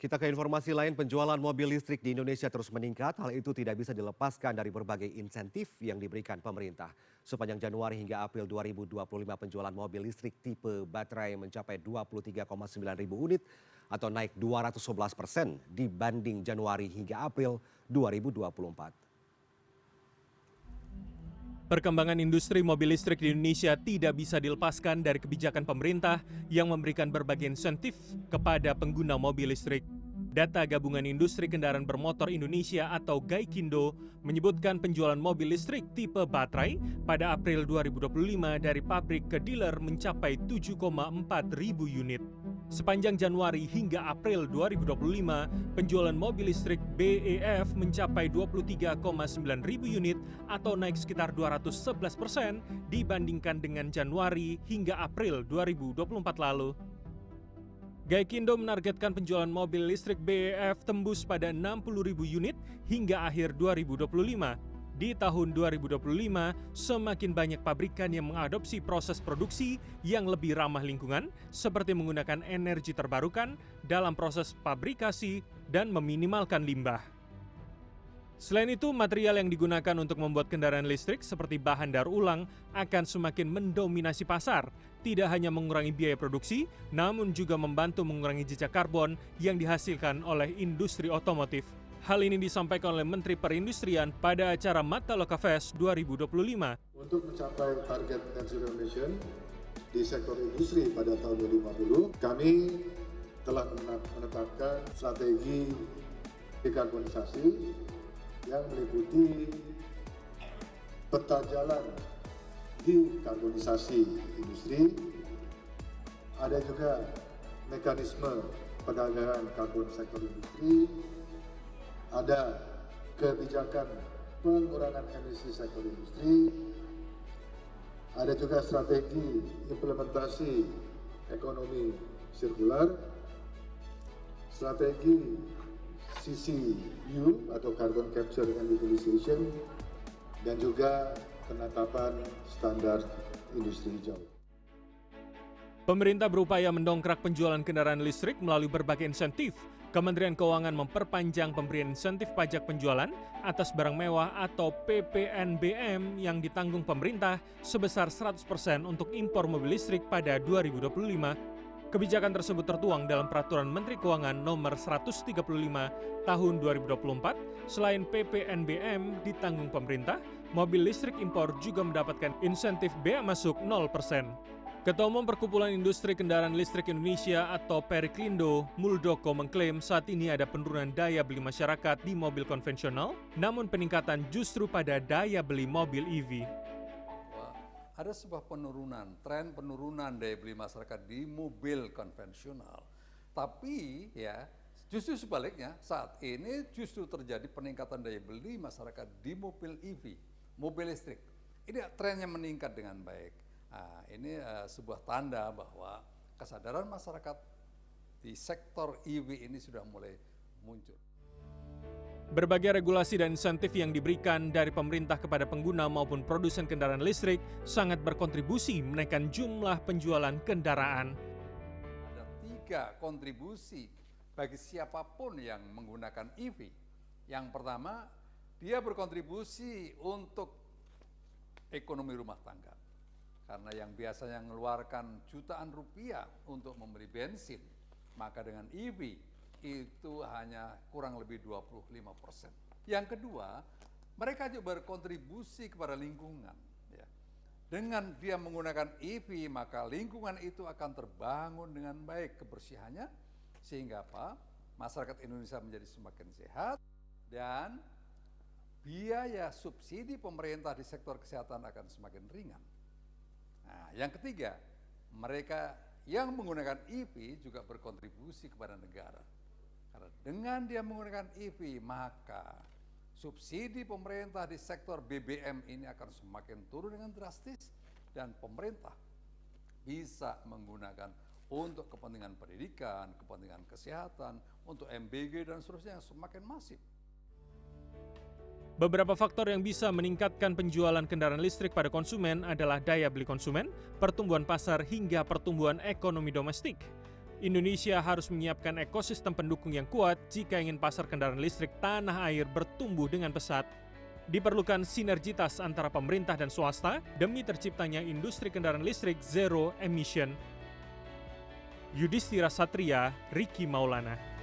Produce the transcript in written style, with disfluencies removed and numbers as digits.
Kita ke informasi lain, penjualan mobil listrik di Indonesia terus meningkat. Hal itu tidak bisa dilepaskan dari berbagai insentif yang diberikan pemerintah. Sepanjang Januari hingga April 2025 penjualan mobil listrik tipe baterai mencapai 23,9 ribu unit atau naik 211% dibanding Januari hingga April 2024. Perkembangan industri mobil listrik di Indonesia tidak bisa dilepaskan dari kebijakan pemerintah yang memberikan berbagai insentif kepada pengguna mobil listrik. Data Gabungan Industri Kendaraan Bermotor Indonesia atau Gaikindo menyebutkan penjualan mobil listrik tipe baterai pada April 2025 dari pabrik ke dealer mencapai 7,4 ribu unit. Sepanjang Januari hingga April 2025, penjualan mobil listrik BEV mencapai 23,9 ribu unit atau naik sekitar 211% dibandingkan dengan Januari hingga April 2024 lalu. Gaikindo menargetkan penjualan mobil listrik BEV tembus pada 60 ribu unit hingga akhir 2025. Di tahun 2025, semakin banyak pabrikan yang mengadopsi proses produksi yang lebih ramah lingkungan, seperti menggunakan energi terbarukan dalam proses pabrikasi dan meminimalkan limbah. Selain itu, material yang digunakan untuk membuat kendaraan listrik seperti bahan daur ulang akan semakin mendominasi pasar, tidak hanya mengurangi biaya produksi, namun juga membantu mengurangi jejak karbon yang dihasilkan oleh industri otomotif. Hal ini disampaikan oleh Menteri Perindustrian pada acara Mataloka Fest 2025. Untuk mencapai target net zero emission di sektor industri pada tahun 2050, kami telah menetapkan strategi dekarbonisasi yang meliputi peta jalan dekarbonisasi industri. Ada juga mekanisme perdagangan karbon sektor industri. Ada kebijakan pengurangan emisi sektor industri, ada juga strategi implementasi ekonomi sirkular, strategi CCU atau Carbon Capture and Utilization, dan juga penetapan standar industri hijau. Pemerintah berupaya mendongkrak penjualan kendaraan listrik melalui berbagai insentif. Kementerian Keuangan memperpanjang pemberian insentif pajak penjualan atas barang mewah atau PPNBM yang ditanggung pemerintah sebesar 100% untuk impor mobil listrik pada 2025. Kebijakan tersebut tertuang dalam Peraturan Menteri Keuangan Nomor 135 Tahun 2024. Selain PPNBM ditanggung pemerintah, mobil listrik impor juga mendapatkan insentif bea masuk 0%. Ketua Umum Perkumpulan Industri Kendaraan Listrik Indonesia atau Periklindo, Muldoko mengklaim saat ini ada penurunan daya beli masyarakat di mobil konvensional, namun peningkatan justru pada daya beli mobil EV. Ada sebuah penurunan, tren penurunan daya beli masyarakat di mobil konvensional. Tapi ya, justru sebaliknya saat ini justru terjadi peningkatan daya beli masyarakat di mobil EV, mobil listrik. Ini trennya meningkat dengan baik. Nah, ini sebuah tanda bahwa kesadaran masyarakat di sektor EV ini sudah mulai muncul. Berbagai regulasi dan insentif yang diberikan dari pemerintah kepada pengguna maupun produsen kendaraan listrik sangat berkontribusi menaikkan jumlah penjualan kendaraan. Ada 3 kontribusi bagi siapapun yang menggunakan EV. Yang pertama, dia berkontribusi untuk ekonomi rumah tangga. Karena yang biasanya mengeluarkan jutaan rupiah untuk membeli bensin, maka dengan EV itu hanya kurang lebih 25%. Yang kedua, mereka juga berkontribusi kepada lingkungan. Ya. Dengan dia menggunakan EV, maka lingkungan itu akan terbangun dengan baik kebersihannya, sehingga apa? Masyarakat Indonesia menjadi semakin sehat dan biaya subsidi pemerintah di sektor kesehatan akan semakin ringan. Nah, yang ketiga, mereka yang menggunakan EV juga berkontribusi kepada negara. Karena dengan dia menggunakan EV, maka subsidi pemerintah di sektor BBM ini akan semakin turun dengan drastis dan pemerintah bisa menggunakan untuk kepentingan pendidikan, kepentingan kesehatan, untuk MBG dan seterusnya yang semakin masif. Beberapa faktor yang bisa meningkatkan penjualan kendaraan listrik pada konsumen adalah daya beli konsumen, pertumbuhan pasar, hingga pertumbuhan ekonomi domestik. Indonesia harus menyiapkan ekosistem pendukung yang kuat jika ingin pasar kendaraan listrik tanah air bertumbuh dengan pesat. Diperlukan sinergitas antara pemerintah dan swasta demi terciptanya industri kendaraan listrik zero emission. Yudhistira Satria, Riki Maulana.